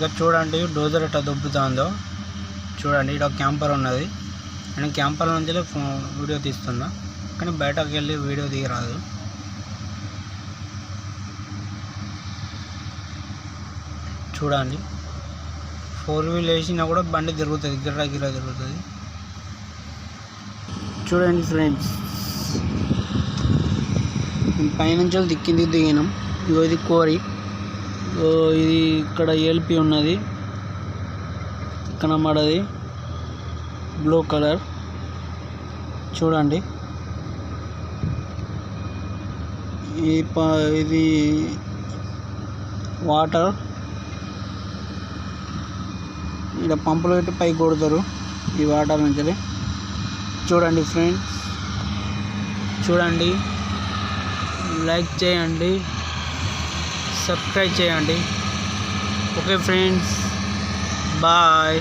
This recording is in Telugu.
ఇక చూడండి డోజర్ ఎట్లా దొబ్బుతుందో చూడండి. ఇక్కడ క్యాంపర్ ఉన్నది. నేను క్యాంపర్ నుంచి వీడియో తీస్తున్నా, కానీ బయటకు వెళ్ళి వీడియో తీయరాదు. చూడండి 4 వీల్ వేసినా కూడా బండి తిరుగుతుంది, గిర్రా గిర్రా తిరుగుతుంది. చూడండి ఫ్రెండ్స్, పైనుంచి దిక్కింది దిగినాం. ఇది కోరి, ఇది ఇక్కడ ఏల్పి ఉన్నది, కనబడది బ్లూ కలర్. చూడండి ఇది వాటర్. ఇక్కడ పంపులు పెట్టి పైకి కొడతారు ఈ వాటర్ నుంచి. చూడండి ఫ్రెండ్స్, చూడండి, లైక్ చేయండి, సబ్స్క్రైబ్ చేయండి. Okay friends, bye.